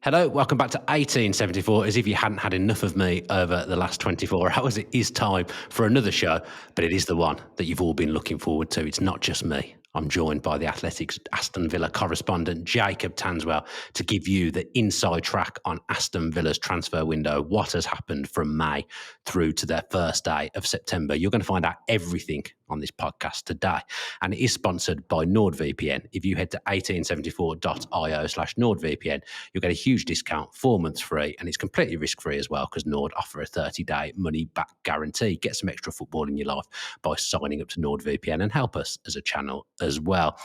Hello, welcome back to 1874. As if you hadn't had enough of me over the last 24 hours, it is time for another show, but it is the one that you've all been looking forward to. It's not just me. I'm joined by the Athletics Aston Villa correspondent, Jacob Tanswell, to give you the inside track on Aston Villa's transfer window, what has happened from May through to their first day of September. You're going to find out everything on this podcast today, and it is sponsored by NordVPN. If you head to 1874.io/NordVPN, you'll get a huge discount, 4 months free, and it's completely risk-free as well because Nord offer a 30-day money-back guarantee. Get some extra football in your life by signing up to NordVPN and help us as a channel as well.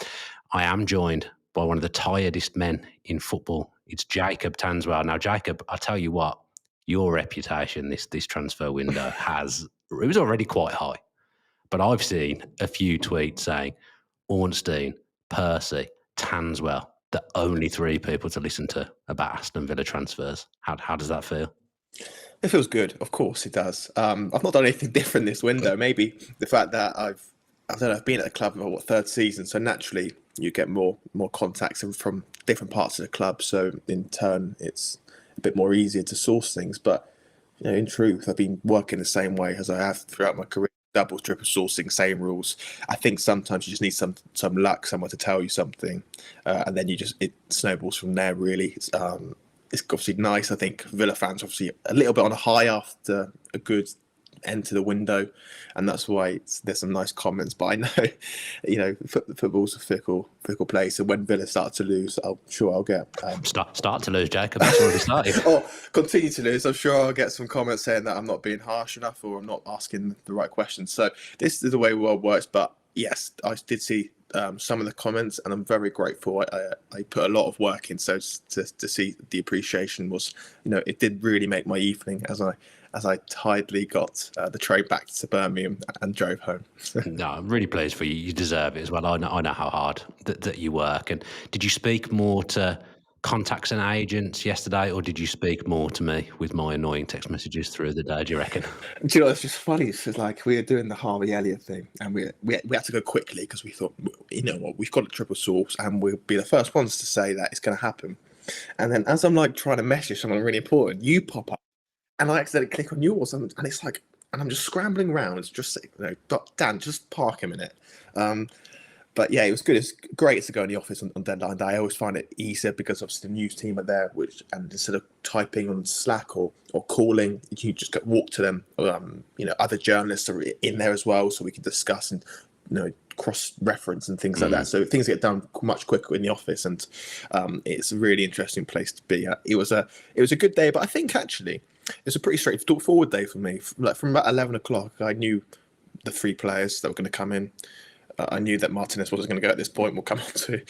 I am joined by one of the tiredest men in football. It's Jacob Tanswell. Now, Jacob, I'll tell you what, your reputation this transfer window it was already quite high, but I've seen a few tweets saying Ornstein, Percy, Tanswell, the only three people to listen to about Aston Villa transfers. How does that feel? It feels good. Of course it does. I've not done anything different this window. Maybe the fact that I've been at the club for third season, so naturally you get more contacts from different parts of the club. So in turn, it's a bit more easier to source things. But in truth, I've been working the same way as I have throughout my career. Double, triple sourcing, same rules. I think sometimes you just need some luck, someone to tell you something, and then it snowballs from there. Really, it's obviously nice. I think Villa fans obviously a little bit on a high after a good end to the window, and that's why there's some nice comments. But I know, football's a fickle place, and when Villa start to lose, I'm sure I'll get start to lose, Jacob. That's already started. or continue to lose. I'm sure I'll get some comments saying that I'm not being harsh enough or I'm not asking the right questions. So this is the way the world works. But yes, I did see some of the comments, and I'm very grateful. I put a lot of work in, so to see the appreciation was, it did really make my evening as I tidily got the train back to Birmingham and drove home. No, I'm really pleased for you. You deserve it as well. I know how hard that you work. And did you speak more to contacts and agents yesterday, or did you speak more to me with my annoying text messages through the day, do you reckon? Do you know, it's just funny. It's like we were doing the Harvey Elliott thing, and we had to go quickly because we thought, what, we've got a triple source, and we'll be the first ones to say that it's going to happen. And then as I'm like trying to message someone really important, you pop up, and I accidentally click on yours, and it's like, and I'm just scrambling around. It's just, Dan, just park a minute. But yeah, it was good. It's great to go in the office on deadline day. I always find it easier because obviously the news team are there, and instead of typing on Slack or calling, you just walk to them. Other journalists are in there as well, so we can discuss and cross-reference and things like that. So things get done much quicker in the office, and it's a really interesting place to be at. It was a good day, but I think actually it was a pretty straightforward day for me. Like from about 11 o'clock, I knew the three players that were going to come in. I knew that Martinez wasn't going to go at this point. We'll come on to,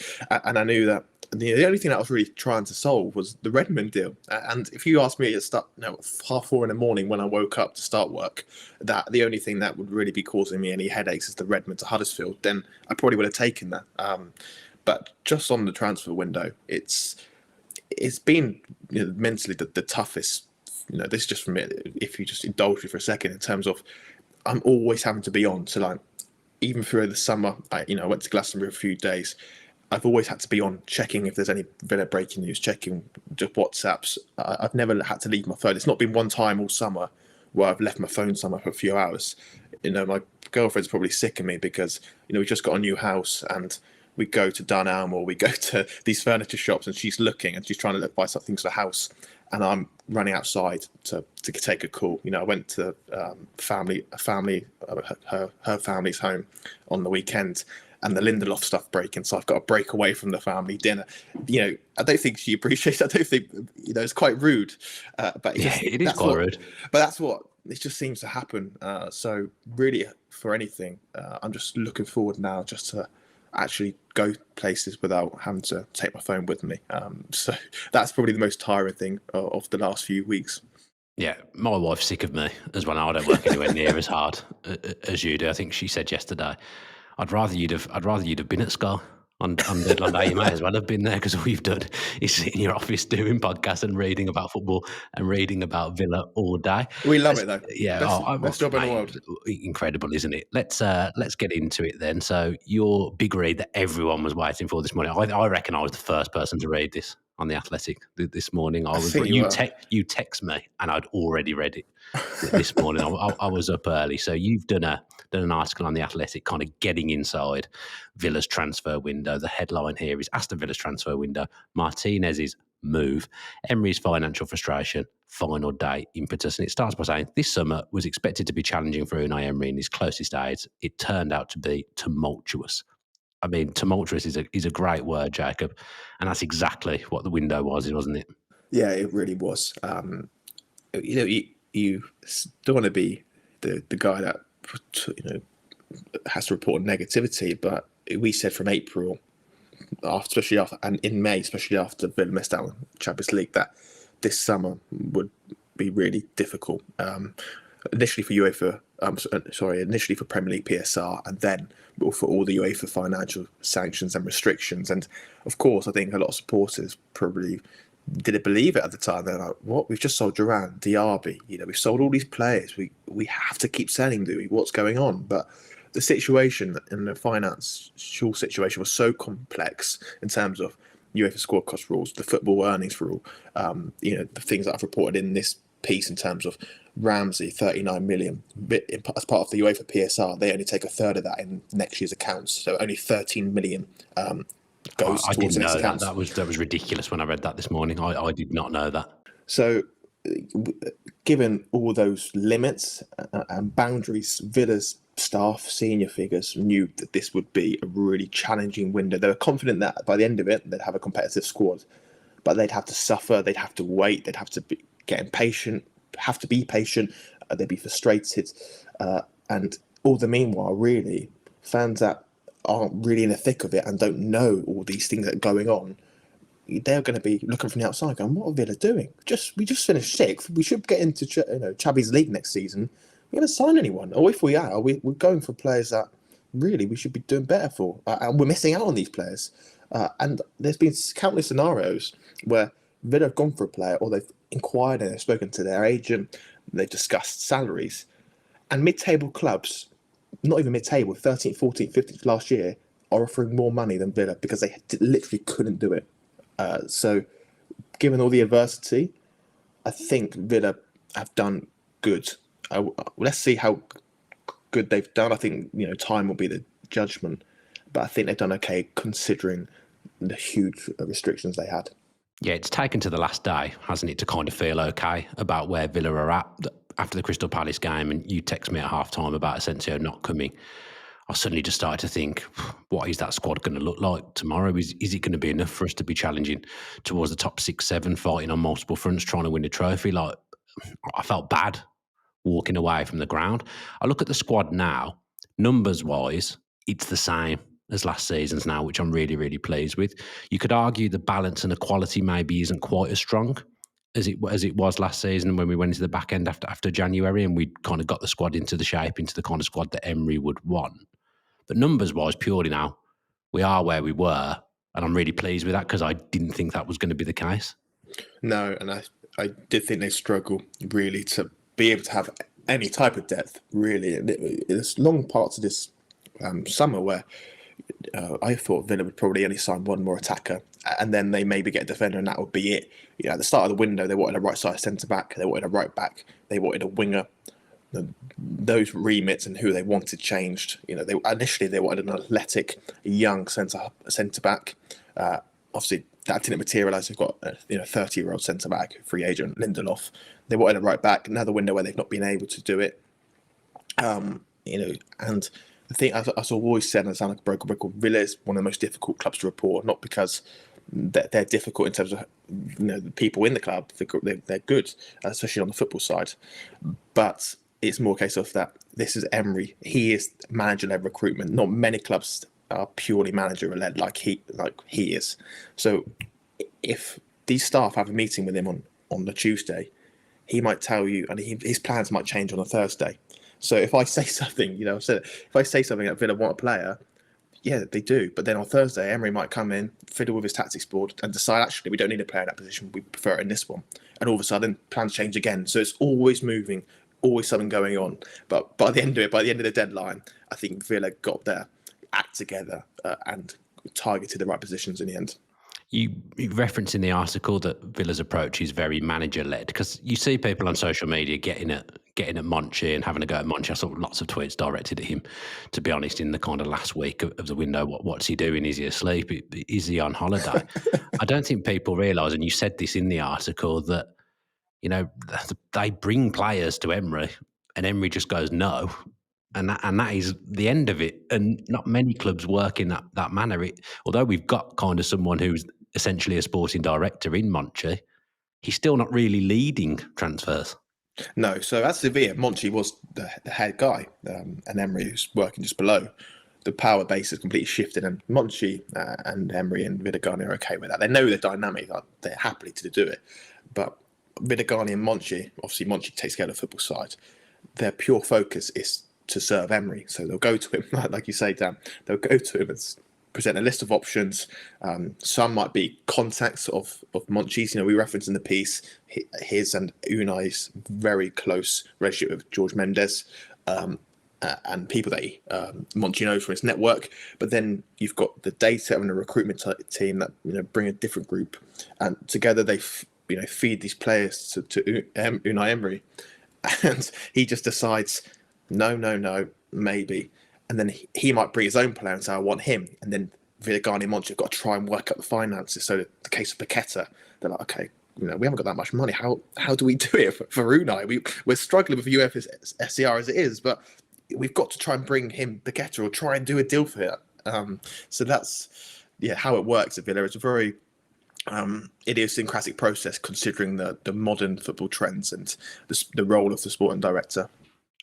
and I knew that the only thing that I was really trying to solve was the Redmond deal. And if you asked me at 4:30 in the morning when I woke up to start work, that the only thing that would really be causing me any headaches is the Redmond to Huddersfield, then I probably would have taken that. But just on the transfer window, it's been mentally the toughest. This is just from it. If you just indulge me for a second, in terms of I'm always having to be on. So like, even through the summer, I went to Glastonbury for a few days. I've always had to be on checking if there's any Villa breaking news, checking just WhatsApps. I've never had to leave my phone. It's not been one time all summer where I've left my phone somewhere for a few hours. My girlfriend's probably sick of me because, we just got a new house and we go to Dunelm or we go to these furniture shops and she's looking and she's trying to buy something for the house. And I'm running outside to take a call. I went to her family's home on the weekend, and the Lindelof stuff breaking, so I've got to break away from the family dinner. I don't think she appreciates it. I don't think, it's quite rude. But it is quite rude. But that's what it just seems to happen. So really, for anything, I'm just looking forward now just to actually go places without having to take my phone with me. So that's probably the most tiring thing of the last few weeks. Yeah, my wife's sick of me as well. I don't work anywhere near as hard as you do. I think she said yesterday, I'd rather you'd have been at Sky on deadline day. You may as well have been there, because all you've done is sit in your office doing podcasts and reading about football and reading about Villa all day. We love it though. Yeah, best job in the world. Incredible, isn't it? Let's get into it then. So your big read that everyone was waiting for this morning. I reckon I was the first person to read this on the Athletic this morning. I think you were. You text me, and I'd already read it this morning. I was up early, so you've done an article on the Athletic, kind of getting inside Villa's transfer window. The headline here is Aston Villa's transfer window, Martinez's move, Emery's financial frustration, final day impetus. And it starts by saying this summer was expected to be challenging for Unai Emery in his closest days. It turned out to be tumultuous. I mean, tumultuous is a great word, Jacob, and that's exactly what the window was, wasn't it? Yeah, it really was. You don't want to be the guy that has to report negativity, but we said from April, especially after, and in May, especially after Villa missed out on Champions League, that this summer would be really difficult. Initially for UEFA, initially for Premier League PSR, and then for all the UEFA financial sanctions and restrictions. And of course, I think a lot of supporters probably didn't believe it at the time. They're like, "What? We've just sold Duran, Diaby. We've sold all these players. We have to keep selling, do we? What's going on?" But the situation and the financial situation was so complex in terms of UEFA squad cost rules, the football earnings rule, the things that I've reported in this piece in terms of Ramsey, 39 million. As part of the UEFA PSR, they only take a third of that in next year's accounts. So only 13 million goes towards the next accounts. That was ridiculous when I read that this morning. I did not know that. So given all those limits and boundaries, Villa's staff, senior figures knew that this would be a really challenging window. They were confident that by the end of it, they'd have a competitive squad, but they'd have to suffer, they'd have to wait, they'd have to get impatient, have to be patient, they'd be frustrated. And all the meanwhile, really, fans that aren't really in the thick of it and don't know all these things that are going on, they're going to be looking from the outside going, what are Villa doing? We just finished sixth. We should get into Champions League next season. We're going to sign anyone. Or if we are, we're going for players that really we should be doing better for. And we're missing out on these players. And there's been countless scenarios where Villa have gone for a player, or they've inquired and they've spoken to their agent, they've discussed salaries. And mid-table clubs, not even mid-table, 13th, 14th, 15th last year, are offering more money than Villa because they literally couldn't do it. So given all the adversity, I think Villa have done good. Let's see how good they've done. I think time will be the judgment, but I think they've done okay considering the huge restrictions they had. Yeah, it's taken to the last day, hasn't it, to kind of feel okay about where Villa are at after the Crystal Palace game. And you text me at half-time about Asensio not coming. I suddenly just started to think, what is that squad going to look like tomorrow? Is it going to be enough for us to be challenging towards the top 6, 7, fighting on multiple fronts, trying to win a trophy? Like, I felt bad walking away from the ground. I look at the squad now, numbers-wise, it's the same as last season's now, which I'm really, really pleased with. You could argue the balance and the quality maybe isn't quite as strong as it was last season when we went into the back end after January, and we kind of got the squad into the shape, into the kind of squad that Emery would want. But numbers-wise, purely now, we are where we were, and I'm really pleased with that because I didn't think that was going to be the case. No, and I did think they struggle really to be able to have any type of depth, really. There's long parts of this summer where I thought Villa would probably only sign one more attacker, and then they maybe get a defender, and that would be it. At the start of the window, they wanted a right-side centre-back, they wanted a right-back, they wanted a winger. Those remits and who they wanted changed. Initially they wanted an athletic, young centre-back. Obviously, that didn't materialise. They've got a 30-year-old centre-back, free agent, Lindelof. They wanted a right-back. Another window where they've not been able to do it. And the thing, as I've always said, and I sound like a broken record, Villa is one of the most difficult clubs to report, not because they're difficult in terms of the people in the club. They're good, especially on the football side. But it's more a case of that this is Emery. He is manager-led recruitment. Not many clubs are purely manager-led like he is. So if these staff have a meeting with him on the Tuesday, he might tell you, and his plans might change on a Thursday. So if I say something, if I say something that Villa want a player, yeah, they do. But then on Thursday, Emery might come in, fiddle with his tactics board, and decide, actually, we don't need a player in that position. We prefer it in this one. And all of a sudden, plans change again. So it's always moving, always something going on. But by the end of the deadline, I think Villa got their act together and targeted the right positions in the end. You reference in the article that Villa's approach is very manager-led, because you see people on social media getting at Monchi and having a go at Monchi. I saw lots of tweets directed at him, to be honest, in the kind of last week of the window. What's he doing? Is he asleep? Is he on holiday? I don't think people realise, and you said this in the article, that they bring players to Emery, and Emery just goes no, and that is the end of it. And not many clubs work in that manner. Although we've got kind of someone who's essentially a sporting director in Monchi, he's still not really leading transfers. No, so at Sevilla, Monchi was the head guy, and Emery who's working just below. The power base has completely shifted, and Monchi and Emery and Vidagani are okay with that. They know the dynamic; they're happy to do it. But Vidagani and Monchi, obviously Monchi takes care of the football side. Their pure focus is to serve Emery, so they'll go to him, like you say, Dan. They'll go to him and present a list of options. Some might be contacts of Monchi's. We referenced in the piece his and Unai's very close relationship with George Mendes, and people that Monchi knows from his network. But then you've got the data and the recruitment team that bring a different group, and together they feed these players to Unai Emery, and he just decides no, maybe. And then he might bring his own player and say, I want him. And then Vidagani and Monchi have got to try and work out the finances. So the case of Paqueta, they're like, okay, we haven't got that much money. How do we do it for Unai? We're struggling with UFSCR as it is, but we've got to try and bring him Paqueta or try and do a deal for it. So that's how it works at Villa. It's a very idiosyncratic process considering the modern football trends and the role of the sporting director.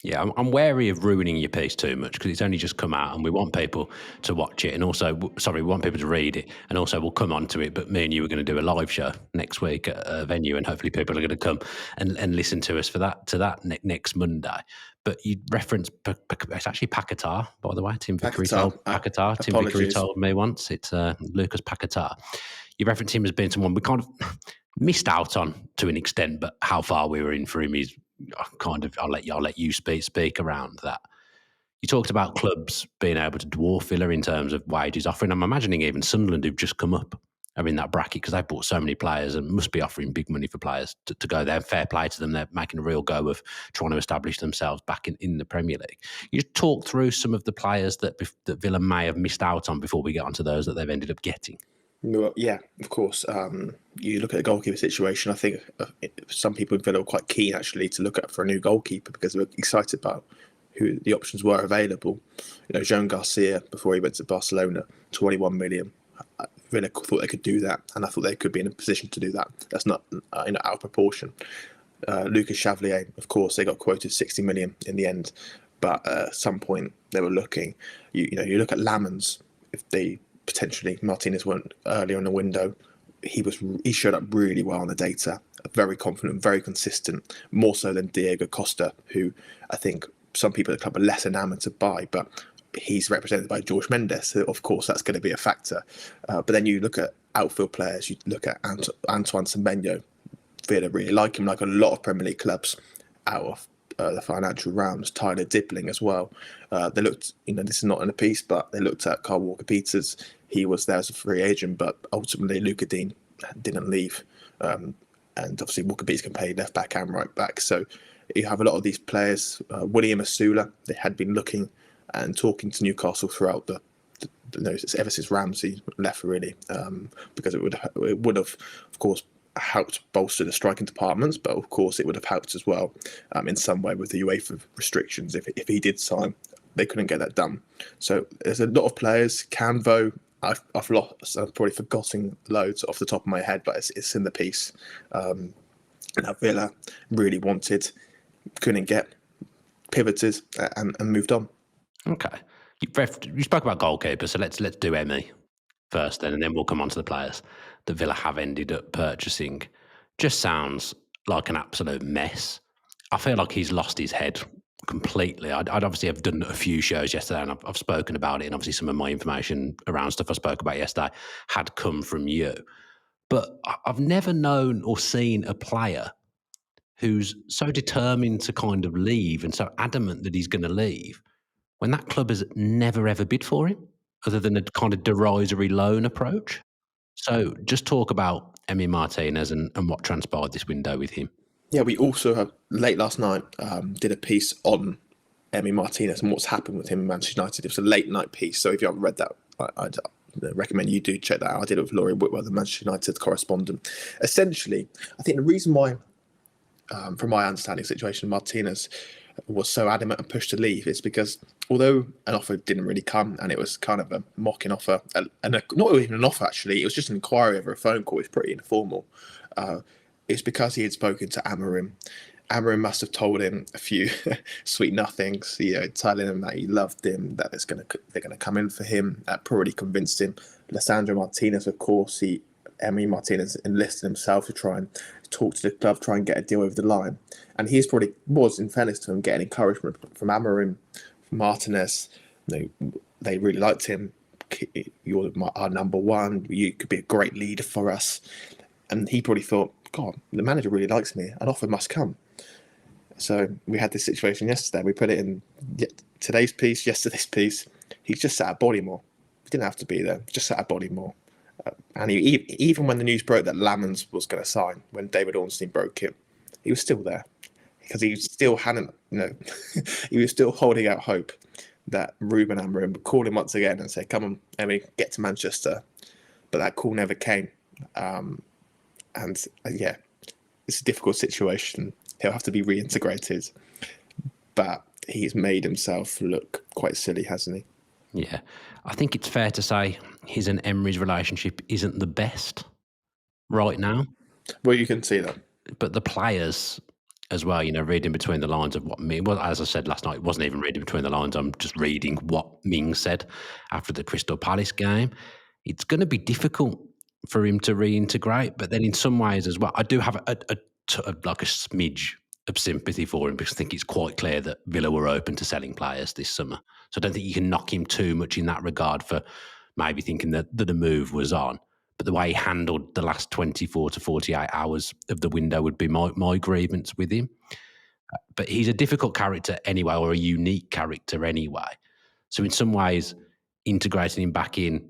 Yeah, I'm wary of ruining your piece too much, because it's only just come out and we want people to watch it, and also, we want people to read it, and also we'll come on to it. But me and you are going to do a live show next week at a venue, and hopefully people are going to come and listen to us for that next Monday. But you referenced it's actually Paquetá, by the way. Tim Vickery told me once. It's Lucas Paquetá. You referenced him as being someone we kind of missed out on to an extent, but how far we were in for him is I'll let you speak around that. You talked about clubs being able to dwarf Villa in terms of wages offering. I'm imagining even Sunderland, who've just come up, are in that bracket because they've bought so many players and must be offering big money for players to go there. Fair play to them. They're making a real go of trying to establish themselves back in the Premier League. You just talk through some of the players that Villa may have missed out on before we get onto those that they've ended up getting. Well, yeah, of course. You look at the goalkeeper situation. I think some people in Villa were quite keen actually to look at for a new goalkeeper because they were excited about who the options were available. Joan Garcia, before he went to Barcelona, 21 million. Villa thought they could do that, and I thought they could be in a position to do that. That's not out of proportion. Lucas Chavalier, of course, they got quoted 60 million in the end, but at some point they were looking. You look at Lamens, if they potentially Martinez went earlier in the window. He showed up really well on the data, very confident, very consistent, more so than Diego Costa, who I think some people at the club are less enamoured to buy, but he's represented by George Mendes, so of course that's going to be a factor. But then you look at outfield players, you look at Antoine Semenyo. Villa really like him, like a lot of Premier League clubs out of the financial rounds. Tyler Dibling as well. They looked, this is not in a piece, but they looked at Carl Walker-Peters. He was there as a free agent, but ultimately Luca Dean didn't leave. And obviously Walker-Peters can play left back and right back. So you have a lot of these players. William Asula, they had been looking and talking to Newcastle throughout ever since Ramsey left, really, because it would have, of course, helped bolster the striking departments, but of course it would have helped as well in some way with the UEFA restrictions. If he did sign, they couldn't get that done. So there's a lot of players. Canvo, I've probably forgotten loads off the top of my head, but it's in the piece. That Villa really wanted, couldn't get, pivoted and moved on. Okay, you spoke about goalkeepers, so let's do Emmy first, then, and then we'll come on to the players that Villa have ended up purchasing. Just sounds like an absolute mess. I feel like he's lost his head completely. I'd obviously have done a few shows yesterday, and I've spoken about it, and obviously some of my information around stuff I spoke about yesterday had come from you. But I've never known or seen a player who's so determined to kind of leave and so adamant that he's going to leave when that club has never ever bid for him, other than a kind of derisory loan approach. So just talk about Emi Martinez and what transpired this window with him. Yeah, we also have late last night did a piece on Emi Martinez and what's happened with him in Manchester United. It was a late night piece, so if you haven't read that, I'd recommend you do check that out. I did it with Laurie Whitwell, the Manchester United correspondent. Essentially, I think the reason why, from my understanding, situation Martinez was so adamant and pushed to leave is because although an offer didn't really come and it was kind of a mocking offer, not even an offer actually, it was just an inquiry over a phone call. It's pretty informal. It's because he had spoken to Amorim. Amorim must have told him a few sweet nothings, telling him that he loved him, that they're gonna come in for him. That probably convinced him. Lissandro Martinez, of course, Emi Martinez enlisted himself to try and talk to the club, try and get a deal over the line. And he was, in fairness to him, getting encouragement from Amorim, from Martinez. They really liked him. You're our number one. You could be a great leader for us. And he probably thought, God, the manager really likes me. An offer must come. So we had this situation yesterday. We put it in today's piece, yesterday's piece. He's just sat at Bodymore. He didn't have to be there. Just sat at Bodymore. And even when the news broke that Lamans was going to sign, when David Ornstein broke it, he was still there because he still hadn't, he was still holding out hope that Ruben Amorim would call him once again and say, "Come on, Emi, get to Manchester." But that call never came. Yeah, it's a difficult situation. He'll have to be reintegrated, but he's made himself look quite silly, hasn't he? Yeah, I think it's fair to say his and Emery's relationship isn't the best right now. Well, you can see that. But the players as well, reading between the lines of what well, as I said last night, it wasn't even reading between the lines. I'm just reading what Ming said after the Crystal Palace game. It's going to be difficult for him to reintegrate, but then in some ways as well, I do have a smidge of sympathy for him because I think it's quite clear that Villa were open to selling players this summer. So I don't think you can knock him too much in that regard for maybe thinking that a move was on. But the way he handled the last 24 to 48 hours of the window would be my grievance with him. But he's a difficult character anyway, or a unique character anyway. So in some ways, integrating him back in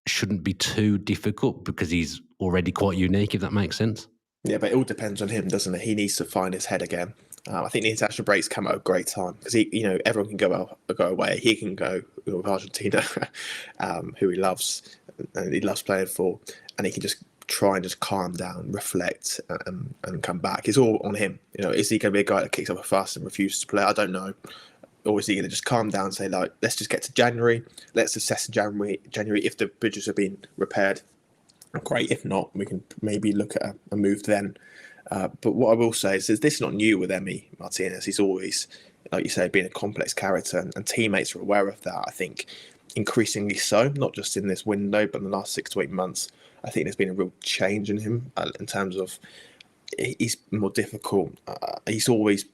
shouldn't be too difficult because he's already quite unique, if that makes sense. Yeah, but it all depends on him, doesn't it? He needs to find his head again. I think the international breaks come at a great time because everyone can go away. He can go with Argentina, who he loves and he loves playing for, and he can just try and just calm down, reflect, and come back. It's all on him. Is he going to be a guy that kicks up a fuss and refuses to play? I don't know. Or is he going to just calm down and say, like, let's just get to January, let's assess in January if the bridges have been repaired. Great. If not, we can maybe look at a move then. But what I will say is this is not new with Emi Martinez. He's always, like you say, been a complex character, and teammates are aware of that. I think increasingly so, not just in this window, but in the last 6 to 8 months. I think there's been a real change in him in terms of he's more difficult. He's always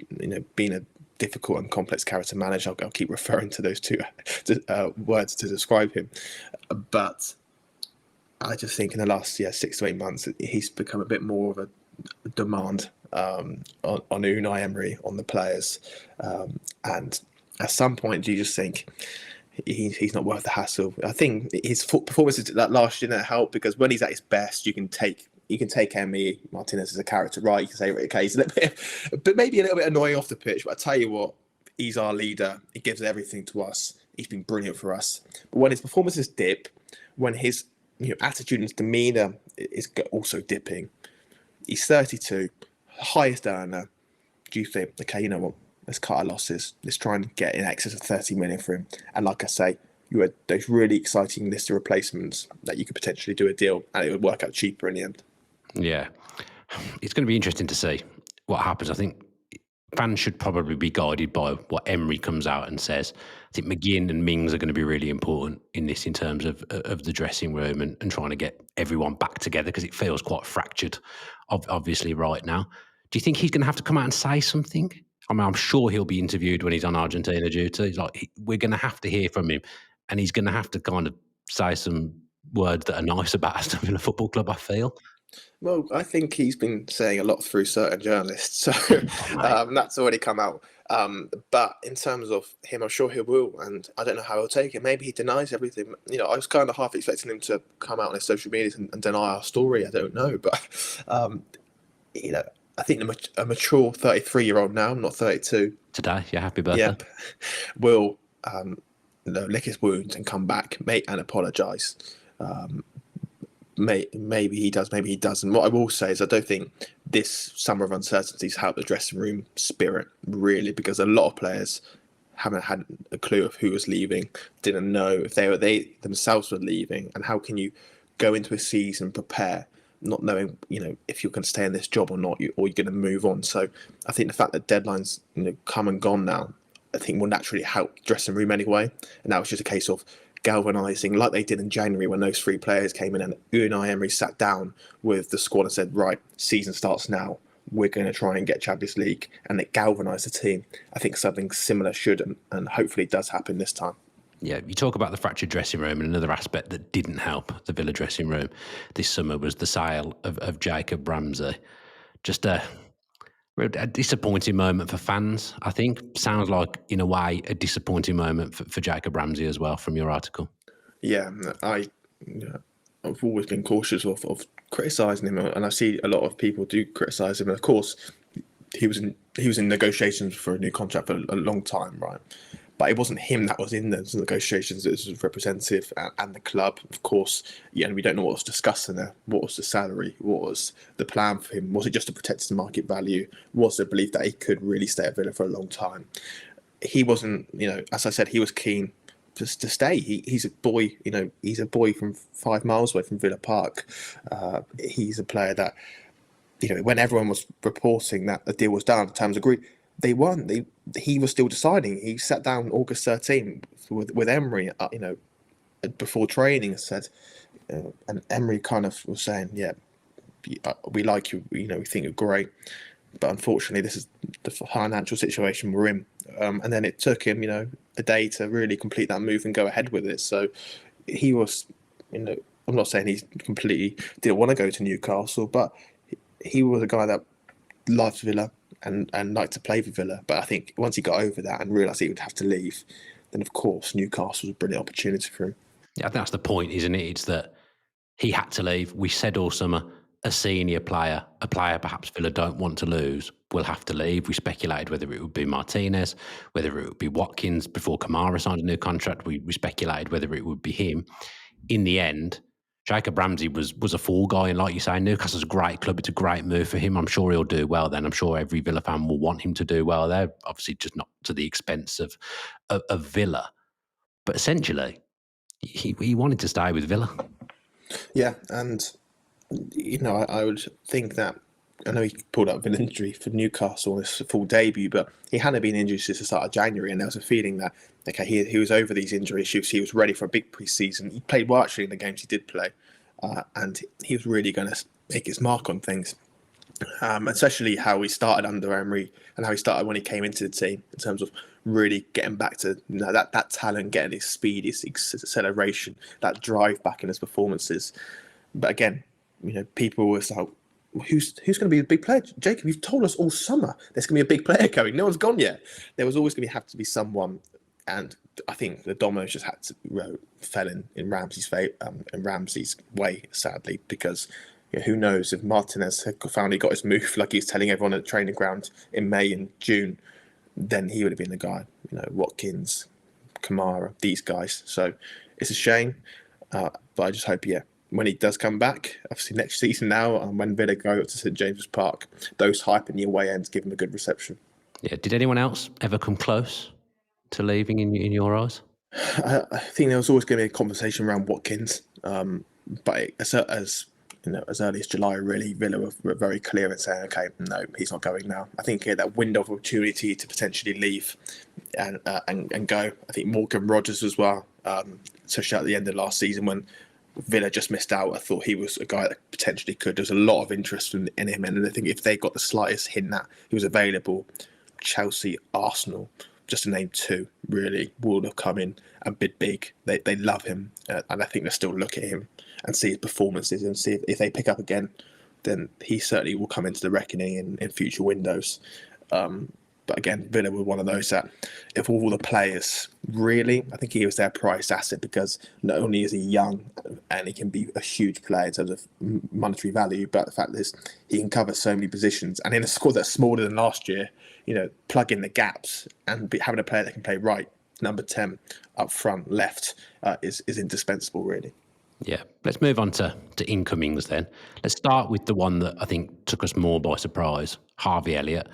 been a difficult and complex character manager. I'll keep referring to those two words to describe him. But I just think in the last 6 to 8 months, he's become a bit more of a demand on Unai Emery, on the players. And at some point, do you just think he's not worth the hassle? I think his performances that last year didn't help because when he's at his best, you can take Emi Martinez as a character, right? You can say, okay, he's a little bit, but maybe a little bit annoying off the pitch. But I tell you what, he's our leader. He gives everything to us. He's been brilliant for us. But when his performances dip, when his attitude and his demeanour is also dipping, he's 32, highest earner. Do you think, okay, you know what? Let's cut our losses. Let's try and get in excess of 30 million for him. And like I say, you had those really exciting list of replacements that you could potentially do a deal and it would work out cheaper in the end. Yeah. It's going to be interesting to see what happens. I think fans should probably be guided by what Emery comes out and says. I think McGinn and Mings are going to be really important in this in terms of the dressing room and trying to get everyone back together because it feels quite fractured, obviously, right now. Do you think he's going to have to come out and say something? I mean, I'm sure he'll be interviewed when he's on Argentina duty. He's like, we're going to have to hear from him and he's going to have to kind of say some words that are nice about Aston Villa Football Club, I feel. Well, I think he's been saying a lot through certain journalists, so Oh, mate. that's already come out. But in terms of him, I'm sure he will, and I don't know how he'll take it. Maybe he denies everything. I was kind of half expecting him to come out on his social media and deny our story. I don't know, but um, you know, I think a mature 33-year-old now, not 32. Today, yeah, happy birthday. Yep, will lick his wounds and come back, mate, and apologise. Maybe he does, maybe he doesn't. What I will say is I don't think this summer of uncertainties helped the dressing room spirit, really, because a lot of players haven't had a clue of who was leaving, didn't know if they themselves were leaving, and how can you go into a season prepare not knowing if you're going to stay in this job or not, or you're going to move on. So I think the fact that deadlines come and gone now, I think will naturally help the dressing room anyway, and that was just a case of galvanising like they did in January when those three players came in and Unai Emery sat down with the squad and said, right, season starts now, we're going to try and get Champions League, and it galvanised the team. I think something similar should and hopefully does happen this time. Yeah, you talk about the fractured dressing room, and another aspect that didn't help the Villa dressing room this summer was the sale of Jacob Ramsey. Just a disappointing moment for fans, I think. Sounds like, in a way, a disappointing moment for Jacob Ramsey as well, from your article. Yeah, I've always been cautious of criticising him, and I see a lot of people do criticise him. And of course, he was in negotiations for a new contract for a long time, right? But it wasn't him that was in those negotiations. It was his representative and the club, of course. Yeah, and we don't know what was discussed in there. What was the salary? What was the plan for him? Was it just to protect his market value? Was the belief that he could really stay at Villa for a long time? He wasn't, as I said, he was keen just to stay. He's a boy, he's a boy from 5 miles away from Villa Park. He's a player that, when everyone was reporting that the deal was done, terms agreed, they won. He was still deciding. He sat down August 13 with Emery, before training, and said, and Emery kind of was saying, yeah, we like you, we think you're great, but unfortunately this is the financial situation we're in. And then it took him, a day to really complete that move and go ahead with it. So he was, I'm not saying he completely didn't want to go to Newcastle, but he was a guy that loved Villa and liked to play for Villa. But I think once he got over that and realised he would have to leave, then of course Newcastle was a brilliant opportunity for him. Yeah, I think that's the point, isn't it? It's that he had to leave. We said all summer, a senior player, a player perhaps Villa don't want to lose, will have to leave. We speculated whether it would be Martinez, whether it would be Watkins. Before Kamara signed a new contract, we speculated whether it would be him. In the end, Jacob Ramsey was a fall guy, and like you say, Newcastle's a great club. It's a great move for him. I'm sure he'll do well then. I'm sure every Villa fan will want him to do well there. Obviously, just not to the expense of Villa. But essentially, he wanted to stay with Villa. Yeah, and I would think that, I know he pulled up with an injury for Newcastle on his full debut, but he hadn't been injured since the start of January, and there was a feeling that he was over these injury issues. He was ready for a big pre-season. He played well actually in the games he did play, and he was really going to make his mark on things. Especially how he started under Emery and how he started when he came into the team, in terms of really getting back to that talent, getting his speed, his acceleration, that drive back in his performances. But again, people were like, who's going to be the big player? Jacob, you've told us all summer there's going to be a big player coming. No one's gone yet. There was always going to have to be someone, and I think the dominoes just had to fell in Ramsey's way, sadly, because who knows if Martinez had finally got his move like he was telling everyone at the training ground in May and June, then he would have been the guy. Watkins, Kamara, these guys. So it's a shame, but I just hope, when he does come back, obviously next season now, and when Villa go to St James's Park, those hype in the away ends give him a good reception. Yeah. Did anyone else ever come close to leaving in your eyes? I think there was always going to be a conversation around Watkins, but as early as July, really, Villa were very clear in saying, okay, no, he's not going now. I think he had that window of opportunity to potentially leave and go. I think Morgan Rogers as well, especially at the end of last season when Villa just missed out. I thought he was a guy that potentially could. There's a lot of interest in him, and I think if they got the slightest hint that he was available, Chelsea, Arsenal, just to name two, really would have come in and bid big. They love him, and I think they'll still look at him and see his performances and see if they pick up again then he certainly will come into the reckoning in future windows. But again, Villa were one of those that, if all the players, really, I think he was their priced asset, because not only is he young and he can be a huge player in terms of monetary value, but the fact is he can cover so many positions. And in a squad that's smaller than last year, plug in the gaps and having a player that can play right, number 10, up front, left, is indispensable, really. Yeah, let's move on to incomings then. Let's start with the one that I think took us more by surprise, Harvey Elliott.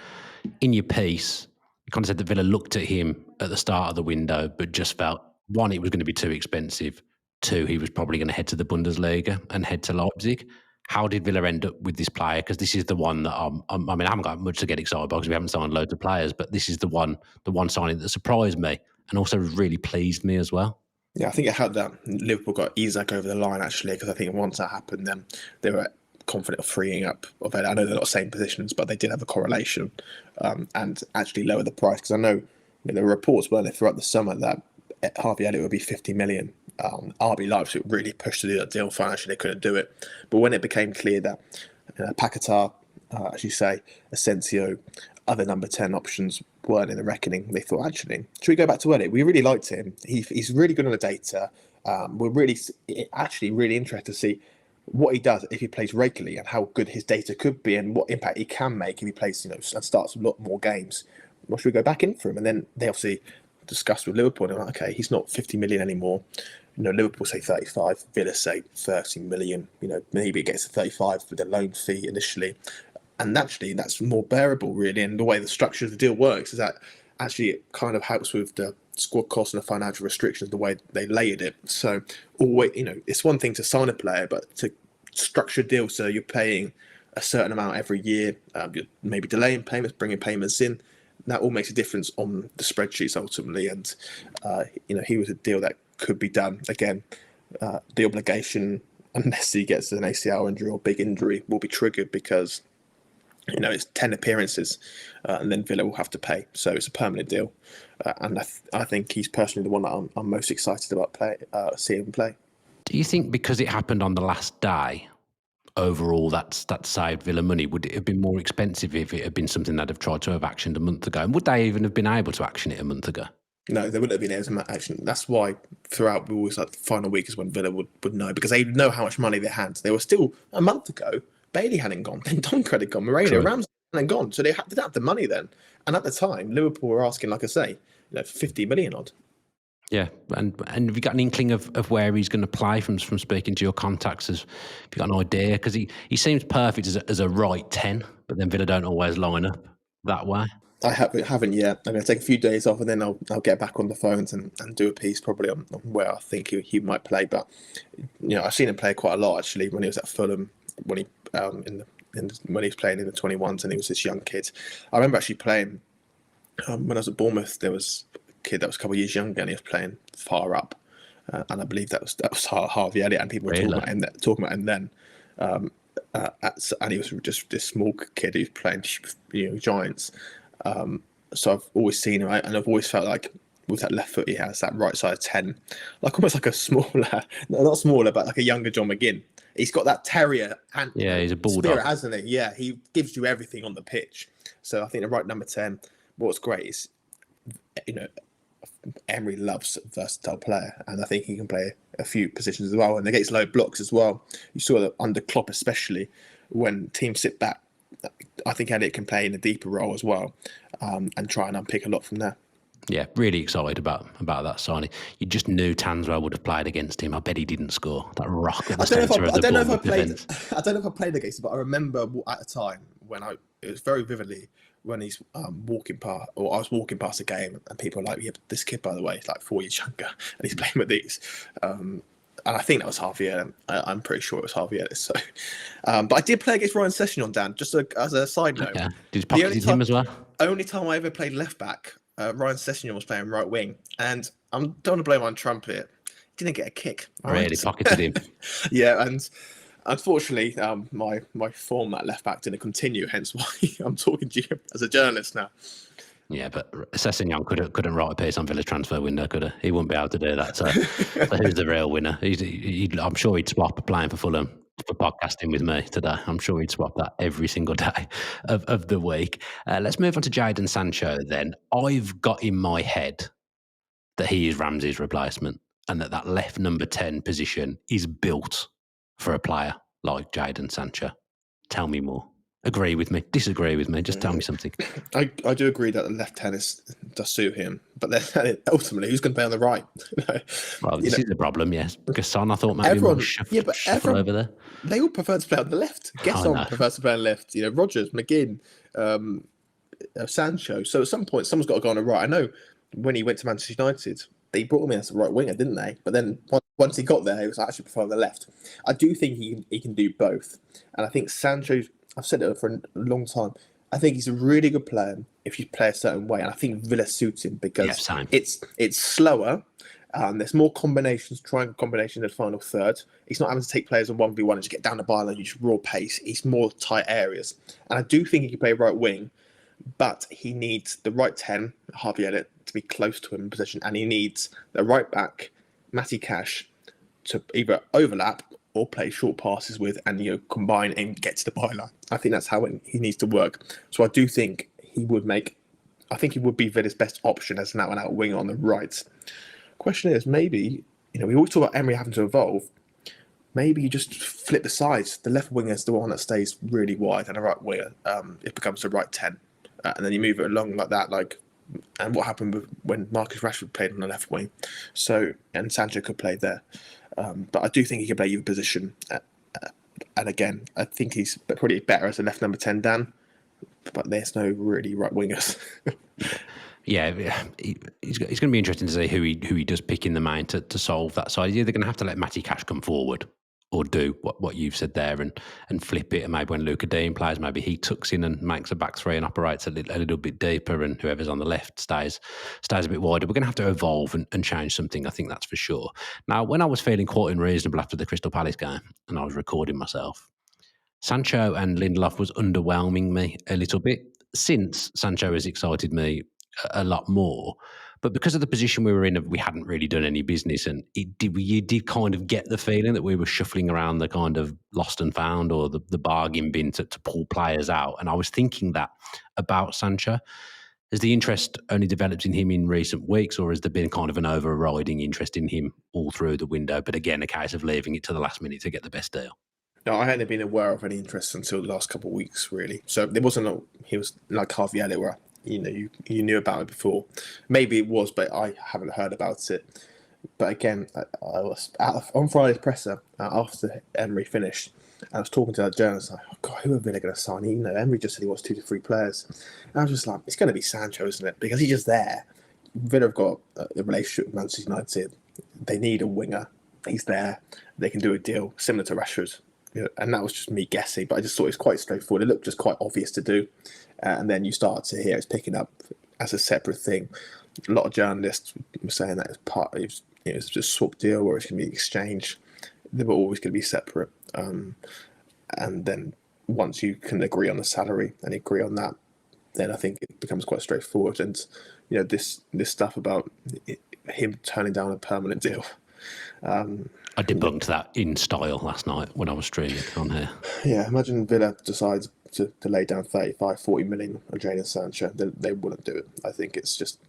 In your piece, you kind of said that Villa looked at him at the start of the window, but just felt, one, it was going to be too expensive. Two, he was probably going to head to the Bundesliga and head to Leipzig. How did Villa end up with this player? Because this is the one that I haven't got much to get excited about because we haven't signed loads of players, but this is the one signing that surprised me and also really pleased me as well. Yeah, I think it helped that Liverpool got Isak over the line, actually, because I think once that happened, then they were confident of freeing up of it. I know they're not same positions, but they did have a correlation and actually lower the price, because I know there were reports, weren't there, throughout the summer that Harvey Elliott would be 50 million. RB Leipzig really pushed to do that deal financially. They couldn't do it. But when it became clear that Paquetá, as you say, Asensio, other number 10 options weren't in the reckoning, they thought, actually, should we go back to Elliott? We really liked him. He's really good on the data. We're really interested to see what he does if he plays regularly and how good his data could be and what impact he can make if he plays, and starts a lot more games. What should we go back in for him? And then they obviously discussed with Liverpool, and they're like, okay, he's not 50 million anymore. Liverpool say 35, Villa say 30 million. Maybe it gets to 35 with a loan fee initially. And actually, that's more bearable, really. And the way the structure of the deal works is that actually it kind of helps with the squad costs and the financial restrictions, the way they layered it. So, always, it's one thing to sign a player, but to structure a deal so you're paying a certain amount every year, you're maybe delaying payments, bringing payments in, that all makes a difference on the spreadsheets ultimately. And, he was a deal that could be done. Again, the obligation, unless he gets an ACL injury or big injury, will be triggered because it's 10 appearances and then Villa will have to pay. So it's a permanent deal. And I think he's personally the one that I'm most excited about seeing him play. Do you think because it happened on the last day, overall that saved Villa money? Would it have been more expensive if it had been something they'd have tried to have actioned a month ago? And would they even have been able to action it a month ago? No, they wouldn't have been able to action. That's why throughout we always the final week is when Villa would know, because they know how much money they had. They were still, a month ago, Bailey hadn't gone, then Donkred had gone, Moreno, Ramsey hadn't gone. So they didn't have the money then. And at the time, Liverpool were asking, like I say, 50 million odd. Yeah, and have you got an inkling of where he's going to play from speaking to your contacts? Have you got an idea? Because he seems perfect as a right 10, but then Villa don't always line up that way. I haven't yet. I'm going to take a few days off and then I'll get back on the phones and do a piece probably on where I think he might play. But I've seen him play quite a lot actually when he was at Fulham, when he when he was playing in the 21s and he was this young kid. I remember actually playing when I was at Bournemouth. There was a kid that was a couple of years younger and he was playing far up, and I believe that was Harvey Elliott, and people were talking about him then. And he was just this small kid who's playing giants. So I've always seen him, and I've always felt like with that left foot he has, that right side 10, like almost like a smaller, not smaller, but like a younger John McGinn. He's got that terrier and he's a bulldog, spirit, hasn't he? Yeah, he gives you everything on the pitch. So I think the right number 10. What's great is, Emery loves a versatile player, and I think he can play a few positions as well, and he gets low blocks as well. You saw that under Klopp, especially when teams sit back. I think Elliott can play in a deeper role as well, and try and unpick a lot from there. Yeah, really excited about that signing. You just knew Tanswell would have played against him. I bet he didn't score. That rock at the centre of the ball. I don't know if I played against him, but I remember at a time when it was very vividly when he's walking past, or I was walking past a game, and people were like, "Yeah, this kid, by the way, is like 4 years younger, and he's playing with these." And I think that was Harvey Elliott. I'm pretty sure it was Harvey Elliott. So, but I did play against Ryan Sessegnon, Dan. Just as a side note, yeah. Did you pocket him as well? Only time I ever played left back, Ryan Sessegnon was playing right wing, and I don't want to blow my trumpet. He didn't get a kick. Really pocketed him. Yeah, and unfortunately, my form at left back didn't continue. Hence why I'm talking to you as a journalist now. Yeah, but Sessegnon couldn't write a piece on Villa's transfer window, could he? He wouldn't be able to do that. So who's the real winner? I'm sure he'd swap playing for Fulham for podcasting with me today. I'm sure he'd swap that every single day of the week. Let's move on to Jadon Sancho then. I've got in my head that he is Ramsey's replacement and that left number 10 position is built for a player like Jadon Sancho. Tell me more. Agree with me, disagree with me, just tell me something. I do agree that the left tennis does suit him, but then ultimately, who's going to play on the right? Well, this is the problem, yes. Gasson, I thought maybe everyone, shuffle over there. They all prefer to play on the left. Gasson prefers to play on the left. Rogers, McGinn, Sancho. So at some point, someone's got to go on the right. I know when he went to Manchester United, they brought him in as a right winger, didn't they? But then once he got there, he was actually preferring the left. I do think he can do both, and I think Sancho. I've said it for a long time. I think he's a really good player if you play a certain way, and I think Villa suits him because it's slower. There's more combinations, triangle combinations in the final third. He's not having to take players on 1v1 and just get down the byline and use raw pace. He's more tight areas, and I do think he can play right wing, but he needs the right 10, Harvey Elliott, to be close to him in position, and he needs the right back, Matty Cash, to either overlap or play short passes with and combine and get to the byline. I think that's how he needs to work. So I do think he would be Villa's best option as an out-and-out winger on the right. Question is, maybe, we always talk about Emery having to evolve. Maybe you just flip the sides. The left winger is the one that stays really wide, and the right winger, it becomes the right 10. And then you move it along like that, and what happened when Marcus Rashford played on the left wing. And Sancho could play there. But I do think he can play either position. And again, I think he's probably better as a left number 10, Dan. But there's no really right wingers. Yeah, it's going to be interesting to see who he does pick in the main to solve that side. They're going to have to let Matty Cash come forward or do what you've said there and flip it. And maybe when Luca Dean plays, maybe he tucks in and makes a back three and operates a little bit deeper, and whoever's on the left stays a bit wider. We're going to have to evolve and change something, I think that's for sure. Now, when I was feeling quite unreasonable after the Crystal Palace game and I was recording myself, Sancho and Lindelof was underwhelming me a little bit. Since Sancho has excited me a lot more, but because of the position we were in, we hadn't really done any business, and you did kind of get the feeling that we were shuffling around the kind of lost and found or the bargain bin to pull players out. And I was thinking that about Sancho. Has the interest only developed in him in recent weeks, or has there been kind of an overriding interest in him all through the window? But again, a case of leaving it to the last minute to get the best deal. No, I hadn't been aware of any interest until the last couple of weeks, really. So there wasn't. He was like Harvey Elliott, where you knew about it before. Maybe it was, but I haven't heard about it. But again, I was on Friday's presser after Emery finished. I was talking to that journalist, like, oh God, who are Villa going to sign? Emery just said he wants 2 to 3 players. And I was just like, it's going to be Sancho, isn't it? Because he's just there. Villa have got a relationship with Manchester United. They need a winger. He's there. They can do a deal similar to Rashford. And that was just me guessing, but I just thought it was quite straightforward. It looked just quite obvious to do. And then you start to hear it's picking up as a separate thing. A lot of journalists were saying that it's just a swap deal or it's going to be exchange. They were always going to be separate. And then once you can agree on the salary and agree on that, then I think it becomes quite straightforward. And this stuff about him turning down a permanent deal. I debunked that in style last night when I was streaming on here. Yeah, imagine Villa decides to lay down 35, 40 million on Jadon Sancho. They wouldn't do it. I think it's just,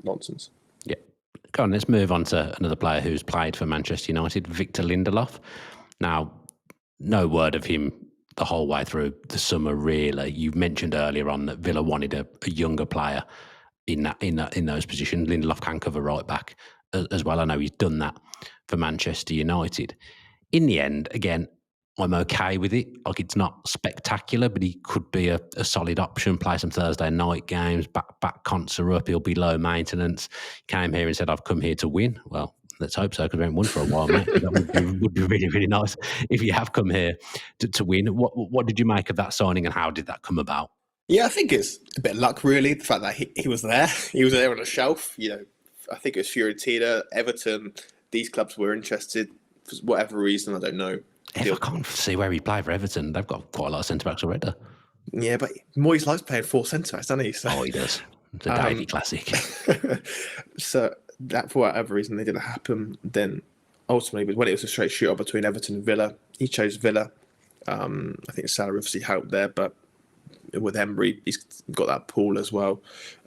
nonsense. Yeah. Go on, let's move on to another player who's played for Manchester United, Victor Lindelof. Now, no word of him the whole way through the summer, really. You mentioned earlier on that Villa wanted a younger player in those positions. Lindelof can cover right back as well. I know he's done that for Manchester United. In the end, again, I'm okay with it. Like, it's not spectacular, but he could be a solid option. Play some Thursday night games, back cons are up. He'll be low maintenance. Came here and said, I've come here to win. Well, let's hope so, because we haven't won for a while, mate. That would be really, really nice if you have come here to win. What did you make of that signing, and how did that come about? Yeah, I think it's a bit of luck, really. The fact that he was there. He was there on a shelf. I think it was Fiorentina, Everton. These clubs were interested for whatever reason. I don't know. I can't see where he'd play for Everton. They've got quite a lot of centre-backs already. Yeah, but Moyes likes playing 4 centre-backs, doesn't he? So, he does. It's a Davey classic. So that, for whatever reason, they didn't happen. Then ultimately, when it was a straight shootout between Everton and Villa, he chose Villa. I think the salary obviously helped there, but with Emery, he's got that pool as well,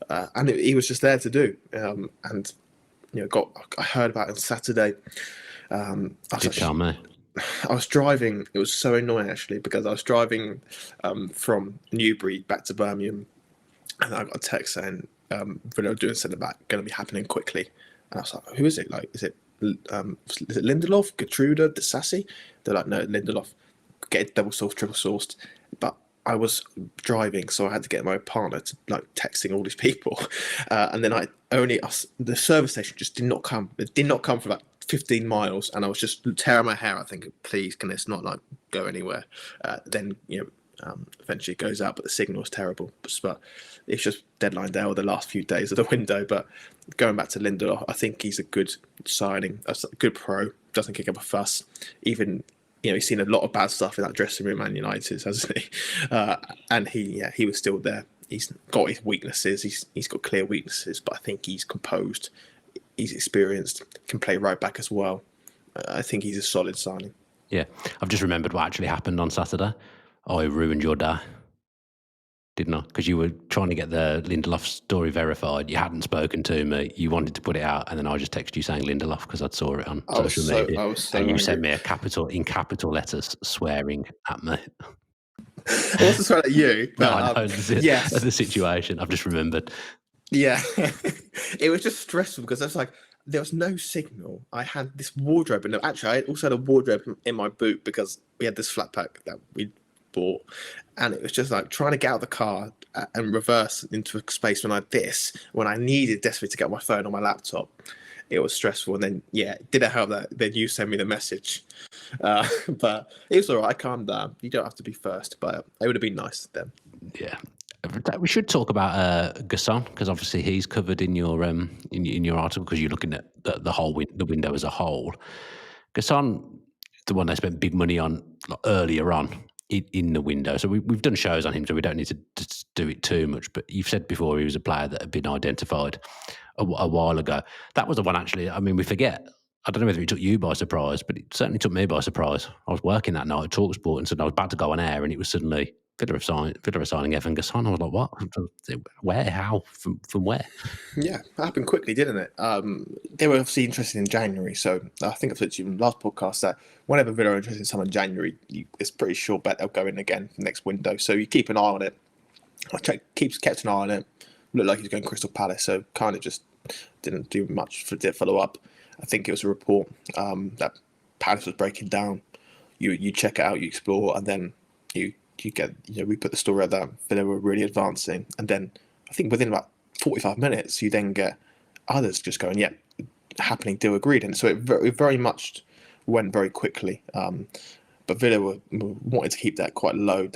and he was just there to do. And I heard about it on Saturday. Tell me. I was driving. It was so annoying actually because I was driving from Newbury back to Birmingham, and I got a text saying Villa doing centre back going to be happening quickly. And I was like, who is it? Like, is it Lindelof, Gertruda, Disassi? They're like, no, Lindelof. Get it double sourced, triple sourced. But I was driving, so I had to get my partner to like texting all these people, and then the service station just did not come. It did not come for about 15 miles, and I was just tearing my hair out, thinking, please, can this not like go anywhere? Then eventually it goes out, but the signal is terrible. But it's just deadline day or the last few days of the window. But going back to Lindelof, I think he's a good signing, a good pro. Doesn't kick up a fuss, even. He's seen a lot of bad stuff in that dressing room, Man United, hasn't he? And he was still there. He's got his weaknesses. He's got clear weaknesses, but I think he's composed. He's experienced. Can play right back as well. I think he's a solid signing. Yeah, I've just remembered what actually happened on Saturday. I ruined your day, didn't I? Because you were trying to get the Lindelof story verified. You hadn't spoken to me. You wanted to put it out, and then I just texted you saying Lindelof because I'd saw it on social media. I was so and you angry. sent me in capital letters swearing at me. I wasn't swearing at you. But, No, I know the situation. I've just remembered. Yeah, it was just stressful because there was no signal. I had this wardrobe, and actually, I also had a wardrobe in my boot because we had this flat pack that we bought, and it was just like trying to get out of the car and reverse into a space when I needed desperately to get my phone on my laptop. It was stressful, and then didn't help that then you sent me the message, but it was all right. I calmed down. You don't have to be first, but it would have been nice then. Yeah. We should talk about Gasson because obviously he's covered in your in your article because you're looking at the window as a whole. Gasson, the one they spent big money on earlier on in the window, so we've done shows on him, so we don't need to do it too much. But you've said before he was a player that had been identified a while ago. That was the one actually. I mean, we forget. I don't know whether it took you by surprise, but it certainly took me by surprise. I was working that night at TalkSport and said I was about to go on air, and it was suddenly Villa are signing Evan Gasson. I was like, what? Where? How? From where? Yeah, it happened quickly, didn't it? They were obviously interested in January, so I think I've said to you in the last podcast that whenever Villa are interested in someone in January, it's pretty sure bet they'll go in again next window. So you keep an eye on it. I kept an eye on it. Looked like he was going Crystal Palace, so kind of just didn't do much for follow up. I think it was a report that Palace was breaking down. You check it out, you explore, and then you get, we put the story out that Villa were really advancing. And then I think within about 45 minutes, you then get others just going, happening, deal agreed. And so it very much went very quickly. But Villa were wanting to keep that quite low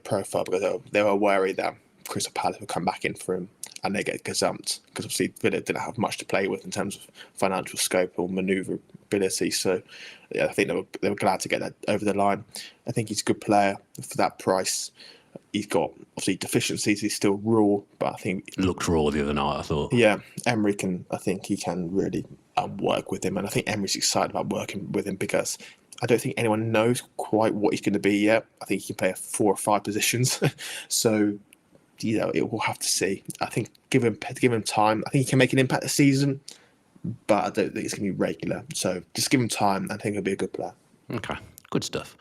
profile because they were worried that Crystal Palace would come back in for him and they get gazumped because obviously Villa didn't have much to play with in terms of financial scope or manoeuvrability. So I think they were glad to get that over the line. I think he's a good player for that price. He's got obviously deficiencies. He's still raw, but I think looked raw the other night. I thought. Yeah, Emery I think he can really work with him, and I think Emery's excited about working with him because I don't think anyone knows quite what he's going to be yet. I think he can play 4 or 5 positions, so. It will have to see. I think give him time. I think he can make an impact this season, but I don't think it's going to be regular. So just give him time. I think he'll be a good player. Okay, good stuff.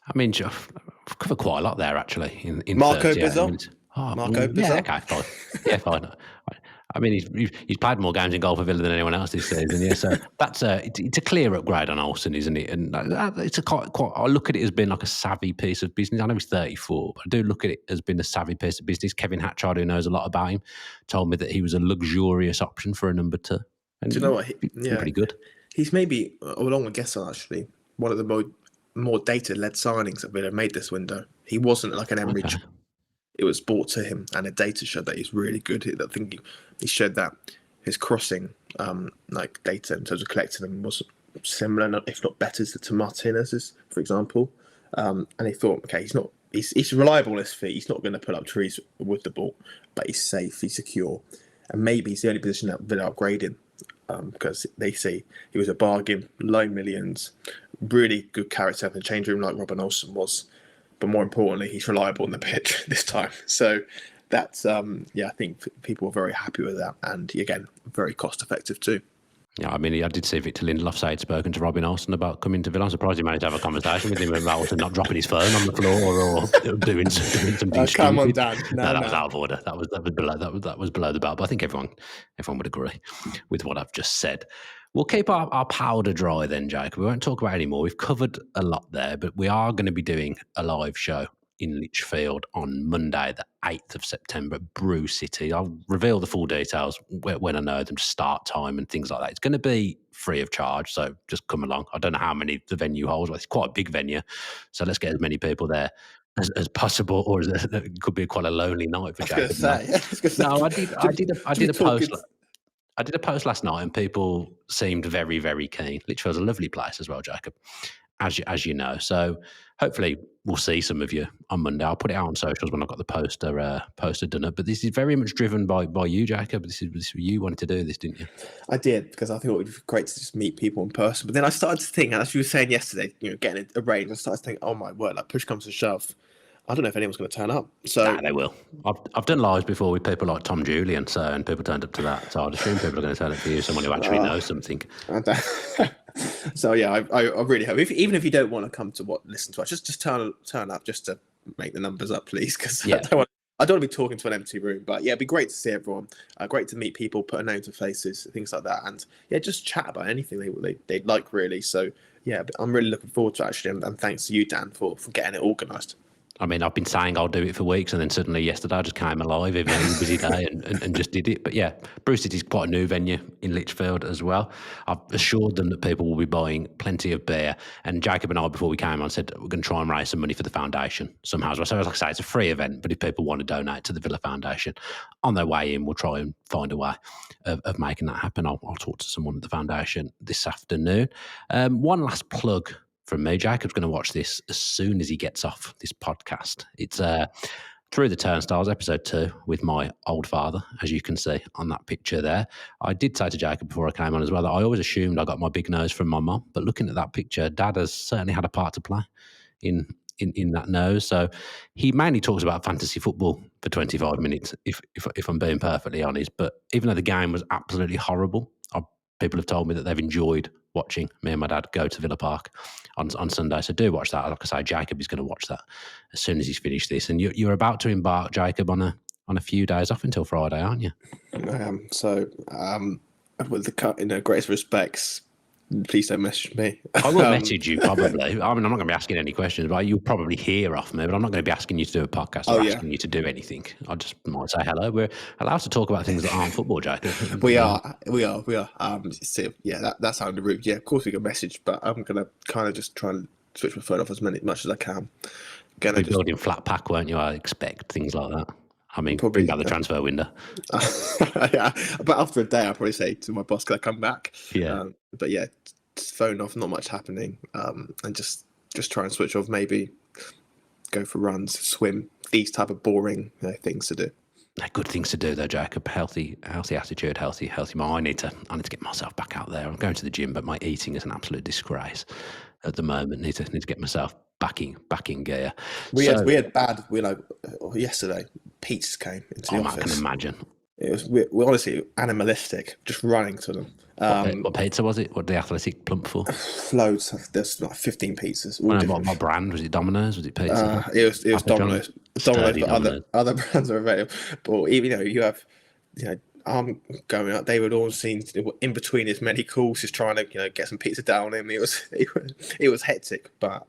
I mean, I've covered quite a lot there actually. In Marco Bizzon. Marco Bizzon. Yeah, okay, fine. Yeah, fine. I mean, he's played more games in goal for Villa than anyone else this season. Yeah, so that's it's a clear upgrade on Olsen, isn't it? And it's quite. I look at it as being like a savvy piece of business. I know he's 34, but I do look at it as being a savvy piece of business. Kevin Hatchard, who knows a lot about him, told me that he was a luxurious option for a number 2. And do you know what? Pretty good. He's maybe, along with Gesson, actually, one of the more data-led signings that Villa made this window. He wasn't like an Emery. Okay. It was brought to him, and the data showed that he's really good. I think he showed that his crossing, data in terms of collecting them, was similar, if not better, to Martinez's, for example. And he thought, okay, he's reliable on his feet. He's not going to pull up trees with the ball, but he's safe, he's secure, and maybe he's the only position that Villa upgraded because they see he was a bargain, low millions, really good character in the change room like Robin Olsen was. But more importantly, he's reliable on the pitch this time. So that's, I think people were very happy with that. And again, very cost effective too. Yeah, I mean, I did see Victor Lindelof say he'd spoken to Robin Olsen about coming to Villa. I'm surprised he managed to have a conversation with him about Olsen not dropping his phone on the floor or doing something stupid. Come on, Dan. No, that was out of order. That was below the belt. But I think everyone would agree with what I've just said. We'll keep our powder dry then, Jacob. We won't talk about it anymore. We've covered a lot there, but we are going to be doing a live show in Lichfield on Monday, the 8th of September at Brew City. I'll reveal the full details when I know them, start time and things like that. It's going to be free of charge, so just come along. I don't know how many the venue holds, but it's quite a big venue, so let's get as many people there as possible, or it could be quite a lonely night for Jacob. No, I did a post. I did a post last night and people seemed very, very keen. Lichfield's a lovely place as well, Jacob, as you know. So hopefully we'll see some of you on Monday. I'll put it out on socials when I've got the poster done up. But this is very much driven by you, Jacob. This is you wanted to do this, didn't you? I did, because I thought it would be great to just meet people in person. But then I started to think, as you were saying yesterday, getting it arranged, I started to think, oh my word, like push comes to shove, I don't know if anyone's going to turn up. So they will. I've done lives before with people like Tom Julian, and people turned up to that. So I'd assume people are going to turn up for you, someone who actually knows something. So yeah, I really hope, even if you don't want to come to listen to us, just turn up just to make the numbers up, please, because I don't want to be talking to an empty room. But yeah, it'd be great to see everyone. Great to meet people, put a name to faces, things like that, and yeah, just chat about anything they'd like, really. So yeah, I'm really looking forward to it, actually, and thanks to you, Dan, for getting it organised. I mean, I've been saying I'll do it for weeks, and then suddenly yesterday I just came alive, even though it was a busy day, and just did it. But yeah, Brew City's quite a new venue in Lichfield as well. I've assured them that people will be buying plenty of beer. And Jacob and I, before we came on, said we're going to try and raise some money for the foundation somehow. So like I say, it's a free event, but if people want to donate to the Villa Foundation, on their way in, we'll try and find a way of making that happen. I'll talk to someone at the foundation this afternoon. One last plug from me. Jacob's going to watch this as soon as he gets off this podcast. It's Through the Turnstiles, episode 2, with my old father, as you can see on that picture there. I did say to Jacob before I came on as well that I always assumed I got my big nose from my mum, but looking at that picture, Dad has certainly had a part to play in that nose. So he mainly talks about fantasy football for 25 minutes, if I'm being perfectly honest. But even though the game was absolutely horrible, people have told me that they've enjoyed watching me and my dad go to Villa Park on Sunday. So do watch that. Like I say, Jacob is going to watch that as soon as he's finished this. And you're about to embark, Jacob, on a few days off until Friday, aren't you? I am. So with the greatest respects, please don't message me. I will message you probably. I mean, I'm not going to be asking any questions, but you'll probably hear off me. But I'm not going to be asking you to do a podcast or asking you to do anything. I just might say hello. We're allowed to talk about things that aren't football, Jacob. We are. So, yeah, that sounded rude. Yeah, of course we can message, but I'm going to kind of just try and switch my phone off as much as I can. You'll be building flat pack, won't you? I expect things like that. I mean, probably about the transfer window. Yeah, but after a day, I'll probably say to my boss, "Can I come back?" Yeah. But yeah, phone off, not much happening, and just try and switch off. Maybe go for runs, swim. These type of boring things to do. They're good things to do, though, Jacob. Healthy attitude, healthy mind. I need to get myself back out there. I'm going to the gym, but my eating is an absolute disgrace at the moment. Need to get myself back in gear. We had bad. Yesterday, pizzas came into the office. I can imagine. It was we're honestly animalistic, just running to them. What pizza was it? What did the Athletic plump for? Loads. There's like 15 pizzas. What brand? Was it Domino's? Was it pizza? It was Domino's. But other brands are available. But even you have I'm going up. They would all seem in between as many calls, just trying to get some pizza down him. It was hectic, but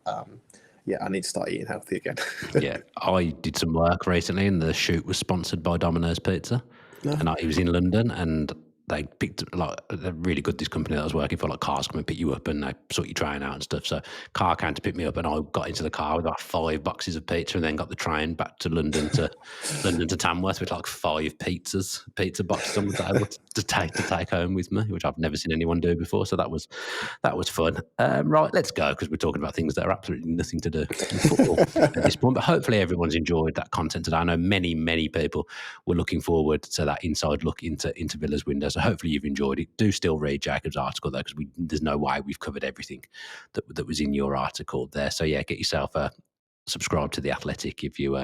yeah, I need to start eating healthy again. Yeah, I did some work recently, and the shoot was sponsored by Domino's Pizza. And it was in London, and they picked they're really good. This company that I was working for, cars come and pick you up, and they sort your train out and stuff. So car came to pick me up, and I got into the car with 5 boxes of pizza, and then got the train back to London to Tamworth with 5 pizza boxes on the table to take home with me, which I've never seen anyone do before. So that was fun. Right, let's go, because we're talking about things that are absolutely nothing to do with football at this point. But hopefully everyone's enjoyed that content today. I know many people were looking forward to that inside look into Villa's window. So hopefully you've enjoyed it. Do still read Jacob's article though, because there's no way we've covered everything that was in your article there. So yeah, get yourself a subscribe to The Athletic if you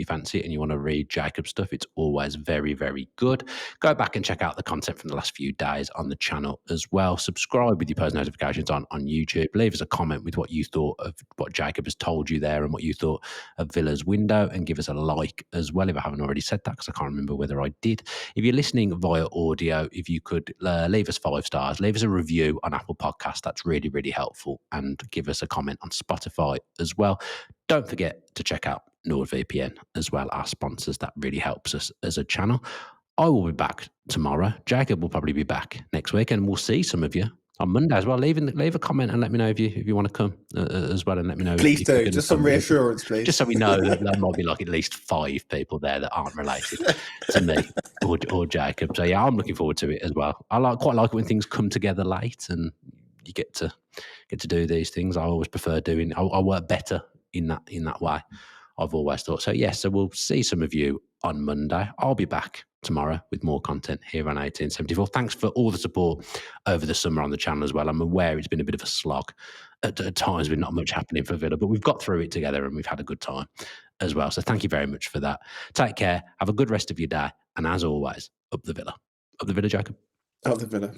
fancy it and you want to read Jacob's stuff. It's always very, very good. Go back and check out the content from the last few days on the channel as well. Subscribe with your post notifications on YouTube. Leave us a comment with what you thought of what Jacob has told you there and what you thought of Villa's window, and give us a like as well if I haven't already said that, because I can't remember whether I did. If you're listening via audio, if you could leave us 5 stars, leave us a review on Apple Podcasts, that's really, really helpful, and give us a comment on Spotify as well. Don't forget to check out NordVPN as well, our sponsors. That really helps us as a channel. I will be back tomorrow. Jacob will probably be back next week, and we'll see some of you on Monday as well. Leave a comment and let me know if you want to come as well, and let me know. Please if you're do. gonna Just some come. reassurance, please. Just so we know that there might be like at least 5 people there that aren't related to me or Jacob. So yeah, I'm looking forward to it as well. I quite like it when things come together late and you get to do these things. I always prefer doing. I work better in that way, I've always thought. So yes, so we'll see some of you on Monday. I'll be back tomorrow with more content here on 1874. Thanks for all the support over the summer on the channel as well. I'm aware it's been a bit of a slog at times with not much happening for Villa, but we've got through it together and we've had a good time as well. So thank you very much for that. Take care. Have a good rest of your day. And as always, up the Villa. Up the Villa, Jacob. Up the Villa.